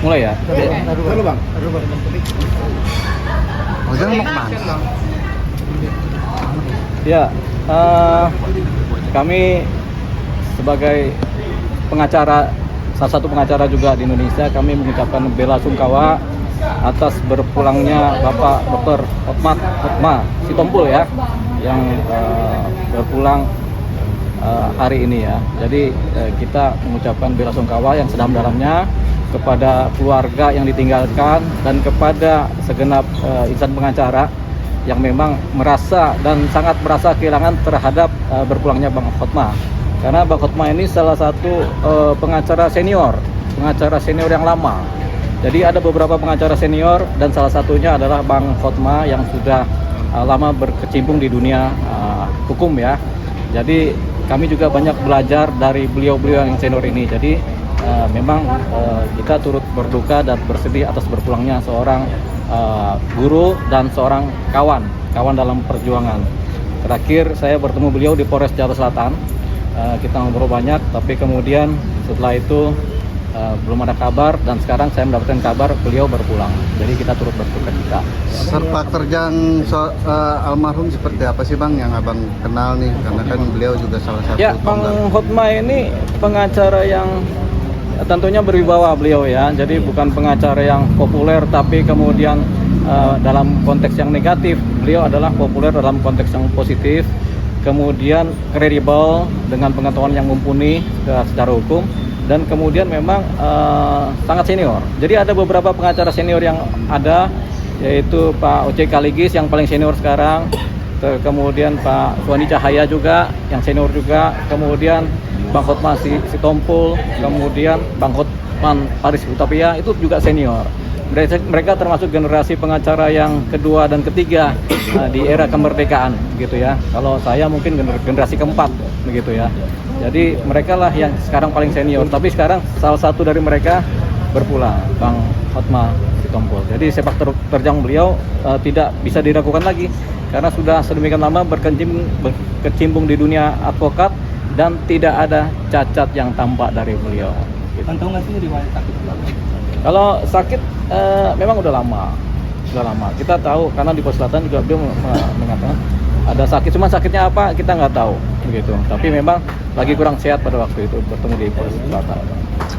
Mulai ya. Dulu bang. Oh, jangan mau kemana? Ya, kami sebagai pengacara, salah satu pengacara juga di Indonesia, kami mengucapkan bela sungkawa atas berpulangnya Bapak Dr. Hotma Sitompul ya, yang berpulang hari ini ya. Jadi kita mengucapkan bela sungkawa yang sedalam-dalamnya kepada keluarga yang ditinggalkan dan kepada segenap insan pengacara yang memang merasa dan sangat merasa kehilangan terhadap berpulangnya Bang Hotma. Karena Bang Hotma ini salah satu pengacara senior yang lama. Jadi ada beberapa pengacara senior dan salah satunya adalah Bang Hotma yang sudah lama berkecimpung di dunia hukum ya. Jadi kami juga banyak belajar dari beliau-beliau yang senior ini. Jadi memang kita turut berduka dan bersedih atas berpulangnya seorang guru dan seorang kawan dalam perjuangan. Terakhir saya bertemu beliau di Polres Jakarta Selatan. Kita ngobrol banyak, tapi kemudian setelah itu belum ada kabar, dan sekarang saya mendapatkan kabar beliau berpulang. Jadi kita turut berduka cita. Sepak terjang almarhum seperti apa sih Bang yang Abang kenal nih? Karena kan beliau juga salah satu Ya, Bang Hotma ini pengacara yang tentunya berwibawa beliau ya. Jadi bukan pengacara yang populer, tapi kemudian dalam konteks yang negatif. Beliau adalah populer dalam konteks yang positif. Kemudian kredibel dengan pengetahuan yang mumpuni secara hukum, dan kemudian memang sangat senior. Jadi ada beberapa pengacara senior yang ada, yaitu Pak Oce Kaligis yang paling senior sekarang, kemudian Pak Suwandi Cahaya juga yang senior juga, kemudian Bang Hotma Sitompul, kemudian Bang Hotman Paris Utapia itu juga senior. Mereka termasuk generasi pengacara yang kedua dan ketiga di era kemerdekaan gitu ya. Kalau saya mungkin generasi keempat begitu ya. Jadi mereka lah yang sekarang paling senior. Tapi sekarang salah satu dari mereka berpulang, Bang Hotma Sitompul. Jadi sepak terjang beliau tidak bisa diragukan lagi karena sudah sedemikian lama berkecimpung di dunia advokat dan tidak ada cacat yang tampak dari beliau. Gitu. Tahu nggak sih riwayat sakit? Kalau sakit memang udah lama. Kita tahu karena di Pos Selatan juga beliau mengatakan ada sakit, cuma sakitnya apa kita nggak tahu begitu. Tapi memang lagi kurang sehat pada waktu itu bertemu di Pos Selatan.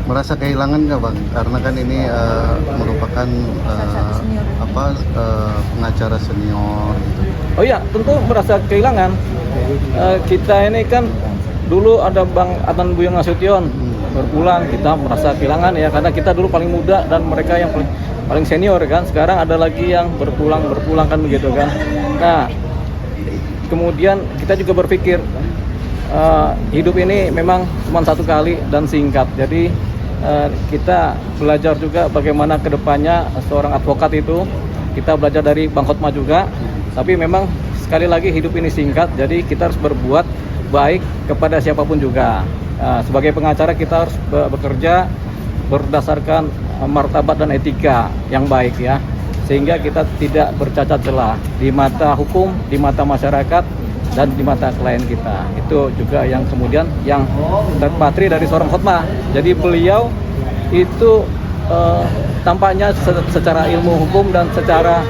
Merasa kehilangan nggak Bang? Karena kan ini merupakan pengacara senior gitu. Oh iya, tentu merasa kehilangan. Kita ini kan dulu ada Bang Adnan Buyung Nasution berpulang, kita merasa kehilangan ya, karena kita dulu paling muda dan mereka yang paling senior kan. Sekarang ada lagi yang berpulang kan begitu kan. Nah, kemudian kita juga berpikir hidup ini memang cuma satu kali dan singkat. Jadi kita belajar juga bagaimana kedepannya seorang advokat itu. Kita belajar dari Bang Hotma juga. Tapi memang sekali lagi hidup ini singkat, jadi kita harus berbuat baik kepada siapapun juga. Sebagai pengacara kita harus bekerja berdasarkan martabat dan etika yang baik ya, sehingga kita tidak bercacat celah di mata hukum, di mata masyarakat, dan di mata klien kita. Itu juga yang kemudian yang terpatri dari seorang Hotma. Jadi beliau itu tampaknya secara ilmu hukum dan secara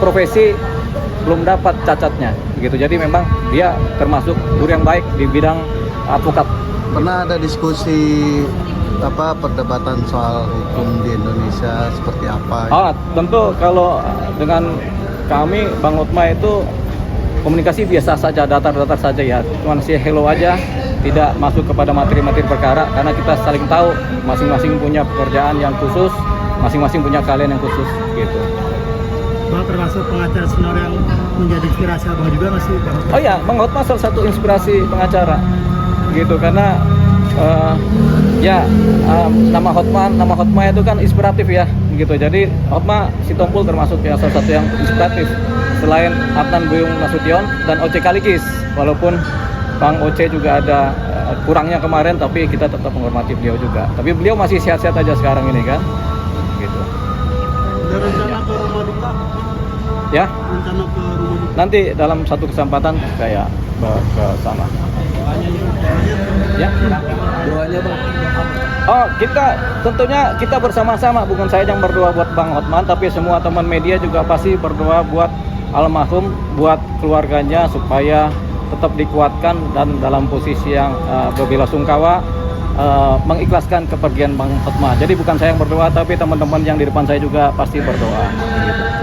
profesi belum dapat cacatnya begitu. Jadi memang dia termasuk guru yang baik di bidang advokat. Pernah ada diskusi perdebatan soal hukum di Indonesia seperti apa? Oh, tentu kalau dengan kami Bang Hotma itu komunikasi biasa saja, datar-datar saja ya. Cuma hello aja, tidak masuk kepada materi-materi perkara karena kita saling tahu masing-masing punya pekerjaan yang khusus, masing-masing punya kalian yang khusus gitu. Bang termasuk pengacara senior yang menjadi inspirasi Abang juga nggak sih Bang? Oh iya, Bang Hotma salah satu inspirasi pengacara gitu, karena nama Hotma itu kan inspiratif ya gitu. Jadi Hotma Sitompul termasuk ya salah satu yang inspiratif selain Adnan Buyung Nasution dan Oce Kaligis. Walaupun Bang Oce juga ada kurangnya kemarin, tapi kita tetap menghormati beliau juga. Tapi beliau masih sehat-sehat aja sekarang ini kan gitu. Ada rencana ke rumah duka? Ya, Rencana ke rumah duka? nanti dalam satu kesempatan saya ke sana. Doanya Ya. doanya Bang. Oh, tentunya kita bersama-sama, bukan saya yang berdoa buat Bang Hotman, tapi semua teman media juga pasti berdoa buat almarhum, buat keluarganya supaya tetap dikuatkan dan dalam posisi yang berbelasungkawa, mengikhlaskan kepergian Bang Hotman. Jadi bukan saya yang berdoa, tapi teman-teman yang di depan saya juga pasti berdoa. Gitu.